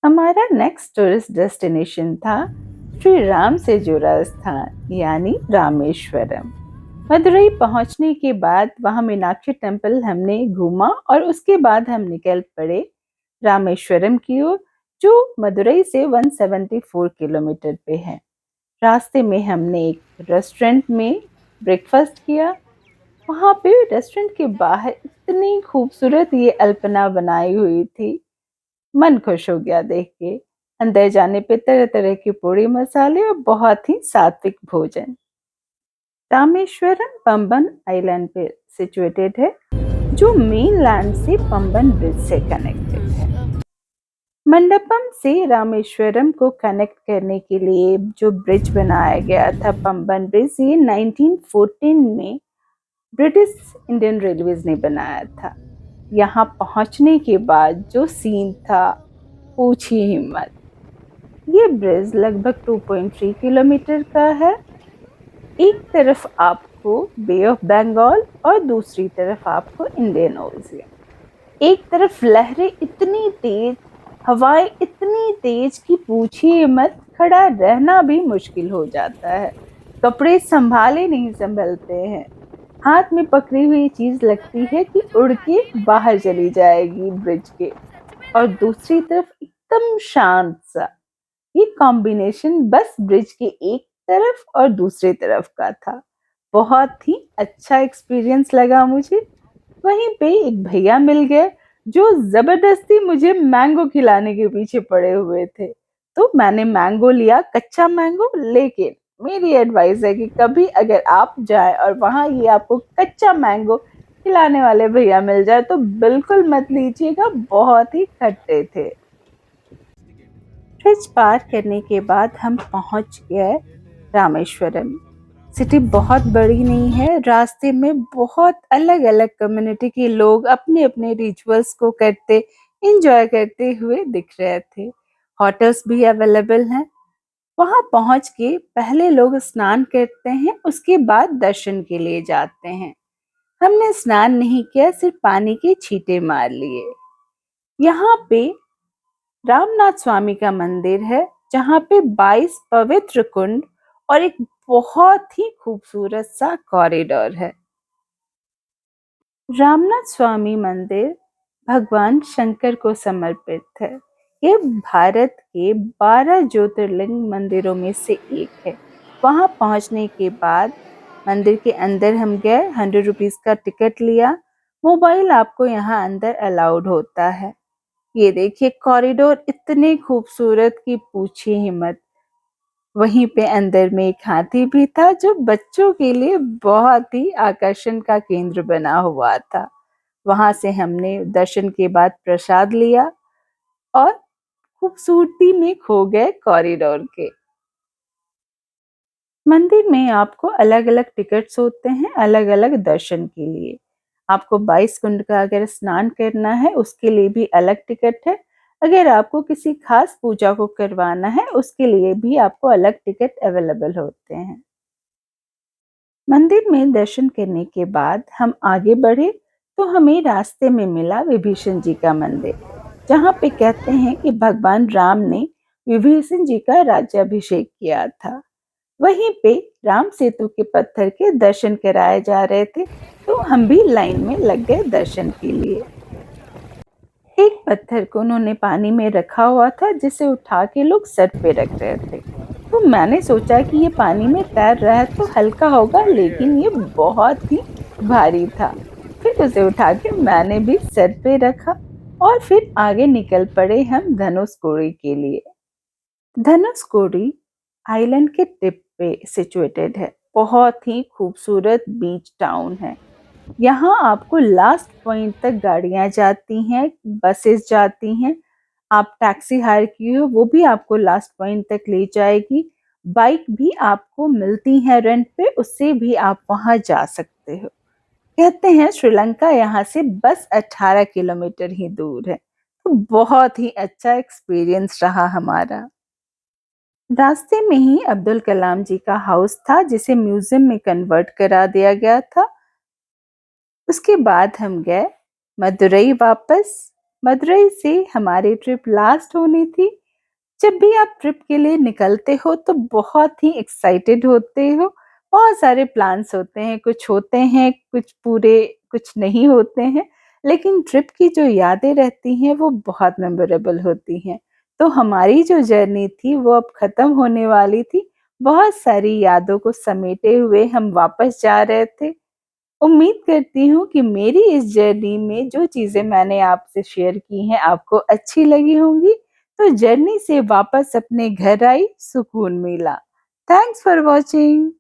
हमारा next tourist destination था श्री राम से जुड़ा स्थान यानी रामेश्वरम। मदुरई पहुंचने के बाद वहां मीनाक्षी टेम्पल हमने घूमा और उसके बाद हम निकल पड़े रामेश्वरम की ओर, जो मदुरई से 174 किलोमीटर पे है। रास्ते में हमने एक रेस्टोरेंट में ब्रेकफास्ट किया। वहां पे रेस्टोरेंट के बाहर इतनी खूबसूरत ये अल्पना बनाई हुई थी, मन खुश हो गया देख के। अंदर जाने पे तरह तरह के पूड़ी मसाले और बहुत ही सात्विक भोजन। रामेश्वरम पंबन आइलैंड पे सिचुएटेड है, जो मेन लैंड से पंबन ब्रिज से कनेक्टेड है। मंडपम से रामेश्वरम को कनेक्ट करने के लिए जो ब्रिज बनाया गया था, पंबन ब्रिज, ये 1914 में ब्रिटिश इंडियन रेलवेज ने बनाया था। यहाँ पहुंचने के बाद जो सीन था, पूछिए ही मत। ये ब्रिज लगभग 2.3 किलोमीटर का है। एक तरफ आपको बे ऑफ बंगाल और दूसरी तरफ आपको इंडियन ओशियन। एक तरफ लहरें इतनी तेज, हवाएं इतनी तेज कि पूछिए मत, खड़ा रहना भी मुश्किल हो जाता है। कपड़े संभाले नहीं संभलते हैं। हाथ में पकड़ी हुई चीज लगती है कि उड़ के बाहर चली जाएगी ब्रिज के। और दूसरी तरफ एकदम शांत सा। ये कॉम्बिनेशन बस ब्रिज के एक तरफ और दूसरी तरफ का था। बहुत ही अच्छा एक्सपीरियंस लगा मुझे। वहीं पे एक भैया मिल गए जो जबरदस्ती मुझे मैंगो खिलाने के पीछे पड़े हुए थे। तो मैंने मैंगो लिया, कच्चा मैंगो। लेकिन मेरी एडवाइस है कि कभी अगर आप जाए और वहां ये आपको कच्चा मैंगो खिलाने वाले भैया मिल जाए तो बिल्कुल मत लीजिएगा, बहुत ही खट्टे थे। ब्रिज पार करने के बाद हम पहुंच गए रामेश्वरम। सिटी बहुत बड़ी नहीं है। रास्ते में बहुत अलग अलग कम्युनिटी के लोग अपने अपने रिचुअल्स को करते, एंजॉय करते हुए दिख रहे थे। होटल्स भी अवेलेबल हैं। वहां पहुंच के पहले लोग स्नान करते हैं, उसके बाद दर्शन के लिए जाते हैं। हमने स्नान नहीं किया, सिर्फ पानी के छींटे मार लिए। यहाँ पे रामनाथ स्वामी का मंदिर है, जहाँ पे 22 पवित्र कुंड और एक बहुत ही खूबसूरत सा कॉरिडोर है। रामनाथ स्वामी मंदिर भगवान शंकर को समर्पित है। ये भारत के 12 ज्योतिर्लिंग मंदिरों में से एक है। वहां पहुंचने के बाद मंदिर के अंदर हम गए, 100 रुपीज का टिकट लिया। मोबाइल आपको यहाँ अंदर अलाउड होता है। ये देखिए कॉरिडोर इतने खूबसूरत कि पूछिए ही मत। वहीं पे अंदर में एक हाथी भी था, जो बच्चों के लिए बहुत ही आकर्षण का केंद्र बना हुआ था। वहां से हमने दर्शन के बाद प्रसाद लिया और खूबसूरती में खो गए कॉरिडोर के। मंदिर में आपको अलग अलग टिकट्स होते हैं, अलग अलग दर्शन के लिए। आपको 22 कुंड का अगर स्नान करना है उसके लिए भी अलग टिकट है। अगर आपको किसी खास पूजा को करवाना है उसके लिए भी आपको अलग टिकट अवेलेबल होते हैं। मंदिर में दर्शन करने के बाद हम आगे बढ़े तो हमें रास्ते में मिला विभीषण जी का मंदिर, जहाँ पे कहते हैं कि भगवान राम ने विभीषण जी का राज्याभिषेक किया था। वहीं पे राम सेतु के पत्थर के दर्शन कराए जा रहे थे, तो हम भी लाइन में लग गए दर्शन के लिए। एक पत्थर को उन्होंने पानी में रखा हुआ था, जिसे उठा के लोग सर पे रख रहे थे। तो मैंने सोचा कि ये पानी में तैर रहा है तो हल्का होगा, लेकिन ये बहुत ही भारी था। फिर उसे उठा के मैंने भी सर पे रखा और फिर आगे निकल पड़े हम धनुषकोडी के लिए। धनुषकोडी आइलैंड के टिप पे सिचुएटेड है। बहुत ही खूबसूरत बीच टाउन है। यहाँ आपको लास्ट पॉइंट तक गाड़ियां जाती हैं, बसेस जाती हैं। आप टैक्सी हायर की हो वो भी आपको लास्ट पॉइंट तक ले जाएगी। बाइक भी आपको मिलती है रेंट पे, उससे भी आप वहां जा सकते हो। कहते हैं श्रीलंका यहाँ से बस 18 किलोमीटर ही दूर है। तो बहुत ही अच्छा एक्सपीरियंस रहा हमारा। रास्ते में ही अब्दुल कलाम जी का हाउस था, जिसे म्यूजियम में कन्वर्ट करा दिया गया था। उसके बाद हम गए मदुरई वापस। मदुरई से हमारी ट्रिप लास्ट होनी थी। जब भी आप ट्रिप के लिए निकलते हो तो बहुत ही एक्साइटेड होते हो। बहुत सारे प्लान्स होते हैं, कुछ पूरे, कुछ नहीं होते हैं। लेकिन ट्रिप की जो यादें रहती हैं वो बहुत मेमोरेबल होती हैं। तो हमारी जो जर्नी थी वो अब खत्म होने वाली थी। बहुत सारी यादों को समेटे हुए हम वापस जा रहे थे। उम्मीद करती हूँ कि मेरी इस जर्नी में जो चीज़ें मैंने आपसे शेयर की हैं आपको अच्छी लगी होंगी। तो जर्नी से वापस अपने घर आई, सुकून मिला। Thanks for watching.